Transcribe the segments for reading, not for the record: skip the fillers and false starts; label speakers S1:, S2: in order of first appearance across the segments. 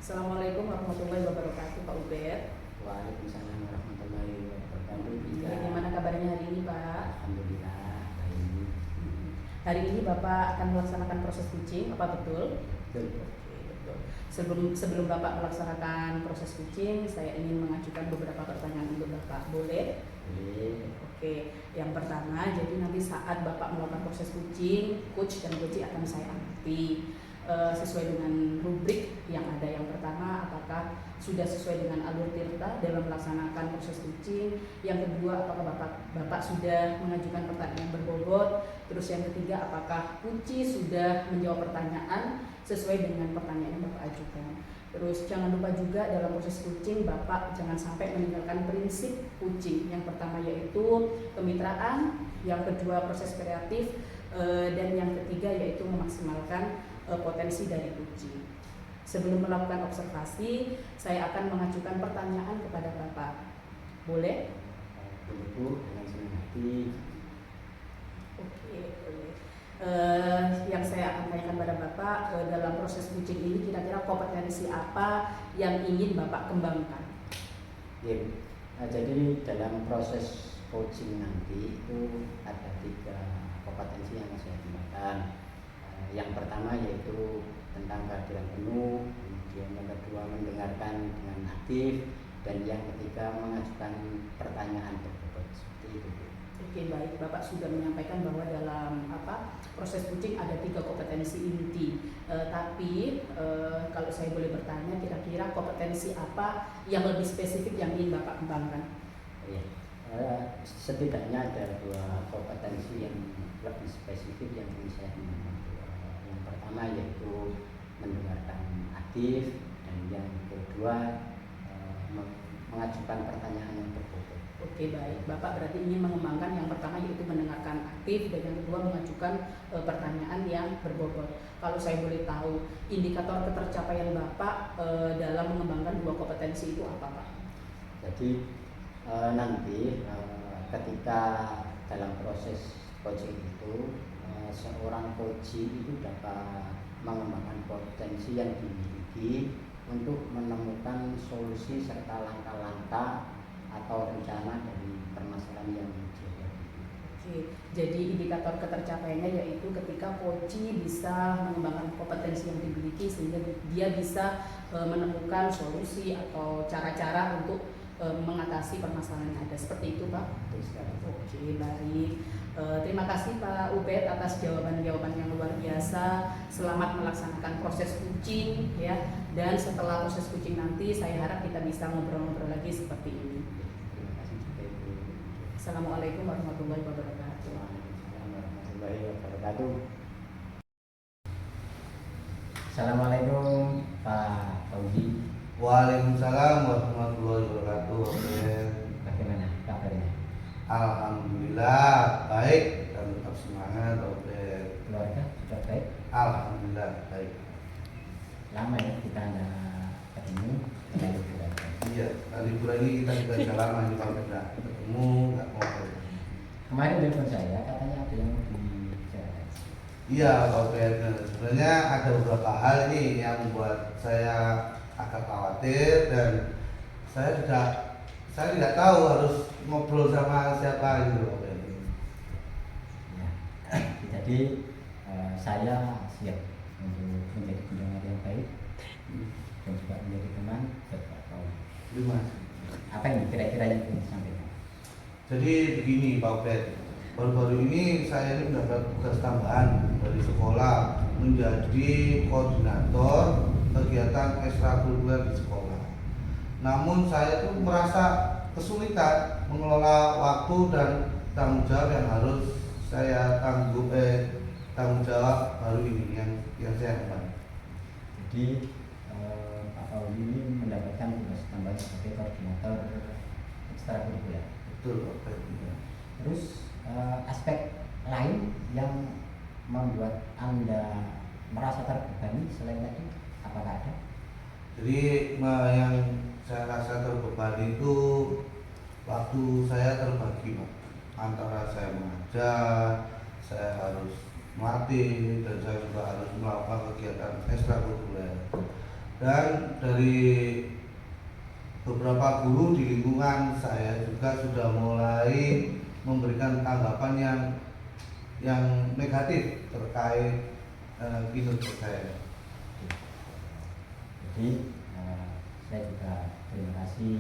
S1: Assalamualaikum warahmatullahi wabarakatuh, Pak Ubed.
S2: Waalaikumsalam warahmatullahi wabarakatuh.
S1: Gimana kabarnya hari ini, Pak?
S2: Alhamdulillah baik.
S1: Hari ini Bapak akan melaksanakan proses kucing, apa betul?
S2: Betul.
S1: Oke, betul. Sebelum Bapak melaksanakan proses kucing, saya ingin mengajukan beberapa pertanyaan untuk Bapak. Boleh?
S2: Boleh.
S1: Oke, yang pertama, jadi nanti saat Bapak melakukan proses kucing, coach dan coaching akan saya amati sesuai dengan rubrik yang ada. Yang pertama, apakah sudah sesuai dengan alur tirta dalam melaksanakan proses kucing. Yang kedua, apakah Bapak sudah mengajukan pertanyaan yang berbobot. Terus yang ketiga, apakah Kuci sudah menjawab pertanyaan sesuai dengan pertanyaan yang Bapak ajukan. Terus jangan lupa juga dalam proses kucing Bapak jangan sampai meninggalkan prinsip kucing. Yang pertama yaitu kemitraan, yang kedua proses kreatif, dan yang ketiga yaitu memaksimalkan potensi dari kucing. Sebelum melakukan observasi, saya akan mengajukan pertanyaan kepada Bapak. Boleh?
S2: Boleh Bu, dengan senang hati.
S1: Oke, boleh. Yang saya akan tanyakan pada Bapak, dalam proses kucing ini kira-kira kompetensi apa yang ingin Bapak kembangkan?
S2: Ya, jadi dalam proses coaching nanti itu ada 3 kompetensi yang saya kembangkan. Yang pertama yaitu tentang kehadiran penuh, kemudian yang kedua mendengarkan dengan aktif, dan yang ketiga mengajukan pertanyaan berbobot. Seperti itu.
S1: Oke, baik. Bapak sudah menyampaikan bahwa dalam proses kucing ada 3 kompetensi inti. Tapi kalau saya boleh bertanya, kira-kira kompetensi apa yang lebih spesifik yang ingin Bapak kembangkan?
S2: Ya, setidaknya ada 2 kompetensi yang lebih spesifik yang ingin saya kembangkan. Yang pertama yaitu mendengarkan aktif, dan yang kedua mengajukan pertanyaan yang berbobot.
S1: Oke, baik. Bapak berarti ingin mengembangkan yang pertama yaitu mendengarkan aktif, dan yang kedua mengajukan pertanyaan yang berbobot. Kalau saya boleh tahu, indikator ketercapaian Bapak dalam mengembangkan 2 kompetensi itu apa, Pak?
S2: Jadi nanti ketika dalam proses coaching itu seorang coaching itu dapat mengembangkan potensi yang dimiliki untuk menemukan solusi serta langkah-langkah atau rencana dari permasalahan yang dihadapi.
S1: Oke, jadi indikator ketercapaiannya yaitu ketika coaching bisa mengembangkan kompetensi yang dimiliki sehingga dia bisa menemukan solusi atau cara-cara untuk mengatasi permasalahan yang ada. Seperti itu, Pak? Oke, baik. Terima kasih Pak Ubed atas jawaban-jawaban yang luar biasa. Selamat melaksanakan proses kucing ya. Dan setelah proses kucing nanti saya harap kita bisa ngobrol-ngobrol lagi seperti ini.
S2: Terima kasih juga Ibu.
S1: Assalamualaikum warahmatullahi wabarakatuh.
S2: Waalaikumsalam warahmatullahi wabarakatuh. Assalamualaikum Pak Fauzi.
S3: Waalaikumsalam warahmatullahi wabarakatuh.
S2: Bagaimana kabarnya?
S3: Alhamdulillah baik dan tetap semangat.
S2: Keluarga sudah baik?
S3: Alhamdulillah baik.
S2: Lama ya kita nggak ketemu.
S3: Iya, liburan ini kita juga sudah lama ini kalau tidak ketemu, nggak mau.
S2: Kemarin telepon saya katanya ada yang dibicarakan.
S3: Iya, Pak Ben. Sebenarnya ada beberapa hal ini yang membuat saya agak khawatir, dan saya tidak tahu harus ngobrol sama siapa gitu, Pak Ben.
S2: Ya. Jadi saya siap untuk menjadi pendengar yang baik dan juga menjadi teman buat Pak Fauzi.
S3: Terima kasih.
S2: Apa ini kira-kira yang ingin disampaikan?
S3: Jadi begini Pak Ben, baru-baru ini saya ini mendapat tugas tambahan dari sekolah menjadi koordinator kegiatan ekstrakurikuler di sekolah. Namun saya tuh merasa kesulitan mengelola waktu dan tanggung jawab yang harus saya tanggung jawab baru ini yang saya emban.
S2: Jadi Pak Fauzi ini mendapatkan tugas tambahan sebagai koordinator ekstrakurikuler.
S3: Betul Pak Ben.
S2: Terus aspek lain yang membuat Anda merasa terbebani selain tadi, apakah ada?
S3: Jadi yang saya rasa terbebani itu waktu saya terbagi Pak, antara saya mengajar, saya harus melatih, dan saya juga harus melakukan kegiatan ekstrakurikuler. Dan dari beberapa guru di lingkungan saya juga sudah mulai memberikan tanggapan yang negatif terkait kinerja saya.
S2: Jadi saya juga terima kasih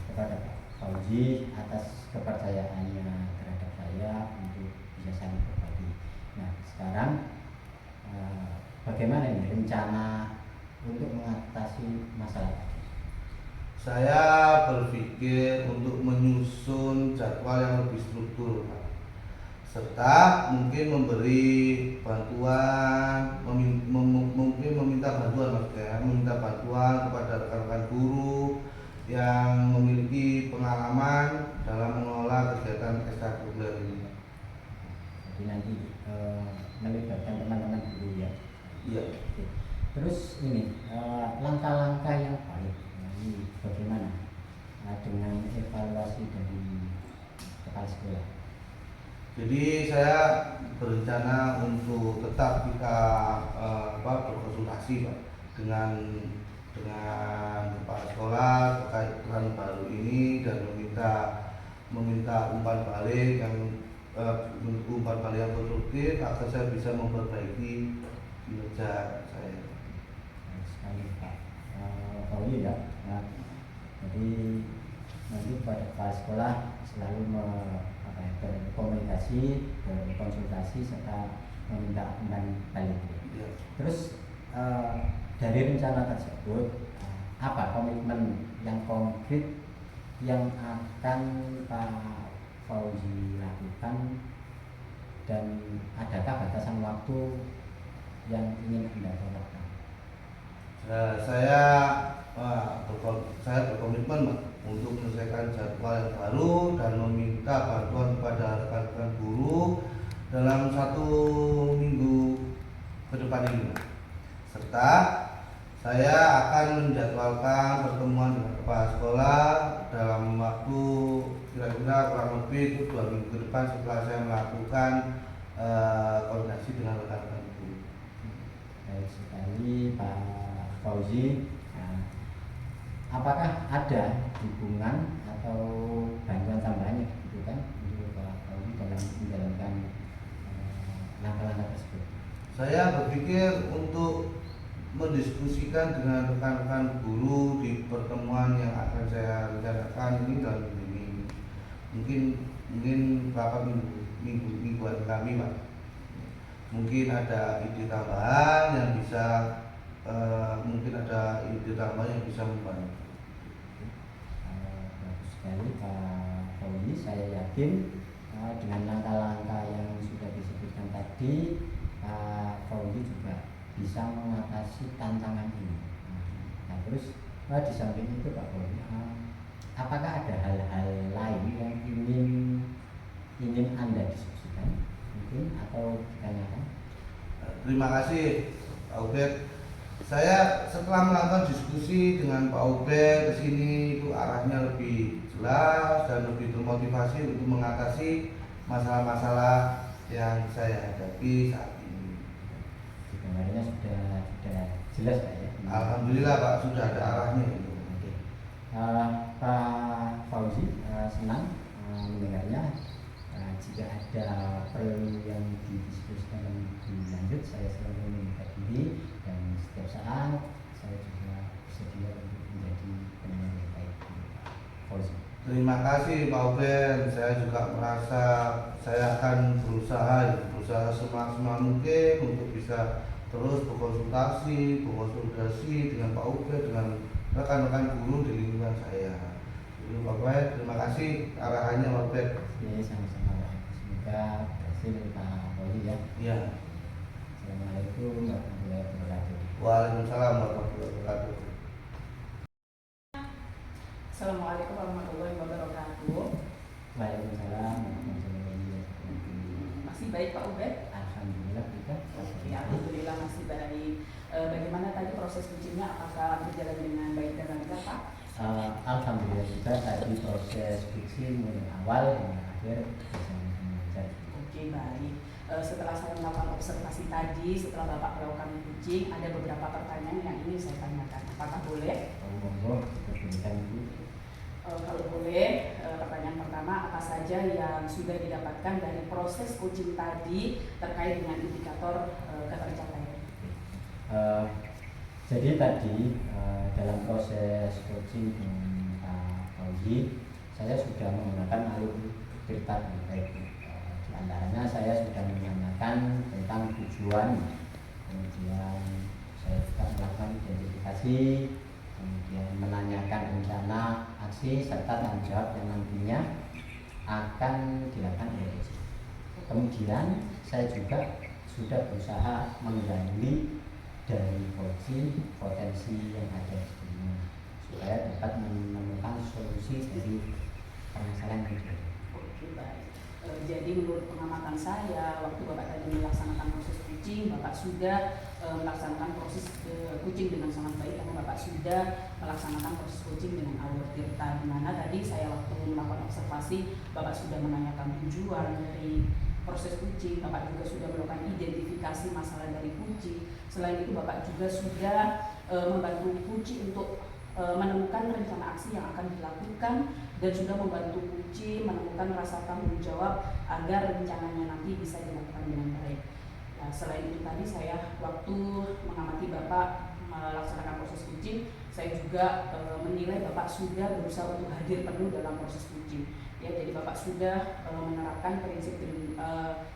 S2: kepada Pak Fauzi atas kepercayaannya terhadap saya untuk bisa saling berbagi. Nah, sekarang bagaimana ini rencana untuk mengatasi masalah tadi?
S3: Saya berpikir untuk menyusun jadwal yang lebih struktur, Pak, serta mungkin memberi bantuan, mungkin meminta bantuan, maksudnya meminta bantuan kepada rekan-rekan guru yang memiliki pengalaman dalam mengelola kegiatan ekstrakurikuler ini.
S2: Jadi nanti melibatkan teman-teman guru ya.
S3: Iya.
S2: Oke. Terus ini langkah-langkah yang baik, ini bagaimana dengan evaluasi dari kepala sekolah?
S3: Jadi saya berencana untuk tetap kita berkonsultasi, Pak, dengan kepala sekolah terkait peran baru ini dan meminta umpan balik yang konstruktif agar saya bisa memperbaiki kinerja saya.
S2: Baik sekali Pak Pauli ya. Nah, jadi nanti pada kepala sekolah selalu berkomunikasi, berkonsultasi serta meminta umpan balik.
S3: Ya.
S2: Terus dari rencana tersebut apa komitmen yang konkret yang akan Pak Fauzi lakukan, dan adakah batasan waktu yang ingin Anda lakukan?
S3: Saya berkomitmen, Pak, untuk menyelesaikan jadwal yang baru dan meminta bantuan kepada rekan-rekan guru dalam 1 minggu ke depan ini, serta saya akan menjadwalkan pertemuan dengan kepala sekolah dalam waktu kira-kira kurang lebih 2 minggu ke depan setelah saya melakukan koordinasi dengan rekan-rekan guru.
S2: Baik sekali Pak Fauzi. Nah, apakah ada dukungan atau bantuan tambahan yang dibutuhkan untuk Pak Fauzi dalam menjalankan langkah-langkah tersebut?
S3: Saya berpikir untuk mendiskusikan dengan rekan-rekan guru di pertemuan yang akan saya rencanakan ini dalam ini. Mungkin berapa mingguan kami, Pak. Mungkin ada ide tambahan yang bisa membantu.
S2: Bagus sekali Pak Fauzi. Saya yakin dengan langkah-langkah yang sudah disebutkan tadi, Pak Fauzi juga bisa mengatasi tantangan ini. Nah, terus di samping itu Pak Fauzi, apakah ada hal-hal lain yang ingin Anda diskusikan mungkin atau ditanyakan?
S3: Terima kasih Pak Ubed. Saya setelah melakukan diskusi dengan Pak Ubed ke sini, itu arahnya lebih jelas dan lebih termotivasi untuk mengatasi masalah-masalah yang saya hadapi saat ini.
S2: Gambarnya sudah jelas Pak ya?
S3: Alhamdulillah Pak, sudah ada arahnya itu.
S2: Oke. Pak Fauzi, senang mendengarnya. Jika ada perlu yang didiskusikan lebih lanjut, saya selalu meminta diri, dan setiap saat saya juga bersedia untuk menjadi pendengar yang baik untuk Pak Fauzi.
S3: Terima kasih Pak Ubed. Saya juga merasa saya akan berusaha semaksimal mungkin untuk bisa terus berkonsultasi dengan Pak Ubed, dengan rekan-rekan guru di lingkungan saya. Jadi Pak Ubed, terima kasih arahannya Pak Ubed.
S2: Ya, sama-sama Pak. Semoga berhasil Pak Fauzi ya.
S3: Iya.
S2: Assalamualaikum warahmatullahi wabarakatuh.
S3: Waalaikumsalam warahmatullahi wabarakatuh.
S1: Assalamualaikum warahmatullahi wabarakatuh.
S2: Waalaikumsalam warahmatullahi wabarakatuh.
S1: Masih baik Pak Ubed?
S2: Alhamdulillah kita.
S1: Oke, alhamdulillah masih baik. Bagaimana tadi proses ujinya? Apakah berjalan dengan baik dan lancar, Pak?
S2: Alhamdulillah juga tadi proses uji mulai awal hingga akhir bisa lancar.
S1: Oke, baik. Setelah saya melakukan observasi tadi, setelah Bapak melakukan uji, ada beberapa pertanyaan yang ingin saya Apakah boleh?
S2: Monggo, diperbolehkan Bu.
S1: Kalau boleh, pertanyaan pertama, apa saja yang sudah didapatkan dari proses coaching tadi terkait dengan indikator ketercapaian?
S2: Jadi tadi dalam proses coaching dengan Pak Fauzi, saya sudah menggunakan alur cerita dengan baik. Di antaranya saya sudah menanyakan tentang tujuan, kemudian saya juga melakukan identifikasi, kemudian menanyakan rencana aksi serta tanggung jawab yang nantinya akan dilakukan oleh coaching. Kemudian saya juga sudah berusaha menggali dari coaching potensi yang ada di dunia supaya dapat menemukan solusi dari permasalahan yang ada.
S1: Oke, baik. Jadi menurut pengamatan saya, waktu Bapak tadi melaksanakan proses coaching, Bapak sudah melaksanakan proses coaching dengan sangat baik karena Bapak sudah melaksanakan proses coaching dengan alur tirta, di mana tadi saya waktu melakukan observasi, Bapak sudah menanyakan tujuan dari proses coaching, Bapak juga sudah melakukan identifikasi masalah dari coaching. Selain itu Bapak juga sudah membantu coaching untuk menemukan rencana aksi yang akan dilakukan dan sudah membantu coaching menemukan rasa tanggung jawab agar rencananya nanti bisa dilakukan dengan baik. Nah, selain itu tadi saya waktu mengamati Bapak melaksanakan proses coaching, saya juga menilai Bapak sudah berusaha untuk hadir penuh dalam proses coaching. Ya, jadi Bapak sudah menerapkan prinsip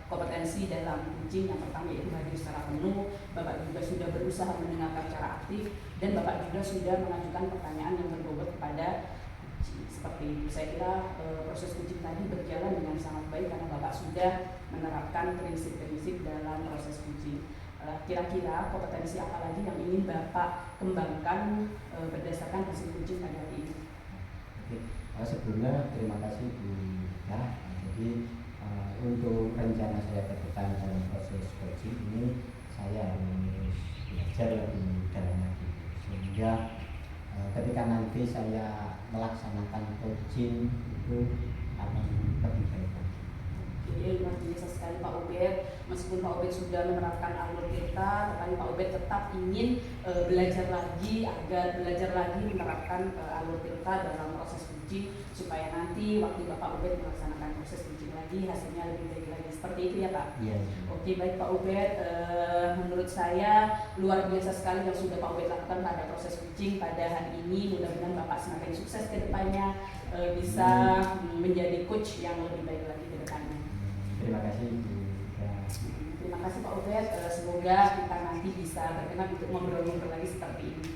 S1: kompetensi dalam coaching. Yang pertama yaitu hadir secara penuh. Bapak juga sudah berusaha mendengarkan secara aktif dan Bapak juga sudah mengajukan pertanyaan yang berbobot kepada coaching. Seperti itu, saya kira proses coaching tadi berjalan dengan sangat baik karena Bapak sudah menerapkan prinsip-prinsip dalam proses coaching. Kira-kira kompetensi apa lagi yang ingin Bapak kembangkan berdasarkan hasil coaching pada hari ini?
S2: Sebelumnya terima kasih Bu ya. Jadi untuk rencana saya ke depan dalam proses coaching ini saya harus belajar lebih dalam lagi sehingga ketika nanti saya melaksanakan coaching itu akan lebih baik lagi.
S1: Jadi luar biasa sekali Pak Ubed. Meskipun Pak Ubed sudah menerapkan alur tirta, tetapi Pak Ubed tetap ingin belajar lagi menerapkan alur tirta dalam proses coaching supaya nanti waktu Bapak Ubed melaksanakan proses coaching lagi hasilnya lebih baik lagi. Seperti itu ya Pak?
S2: Iya.
S1: Oke, baik Pak Ubed. Menurut saya luar biasa sekali yang sudah Pak Ubed lakukan pada proses coaching pada hari ini. Mudah-mudahan Bapak semakin sukses ke depannya, bisa menjadi coach yang lebih baik lagi ke depannya.
S2: Terima kasih Bu.
S1: Terima kasih Pak Ubed. Semoga kita nanti bisa berkenan untuk ngobrol-ngobrol lagi seperti ini.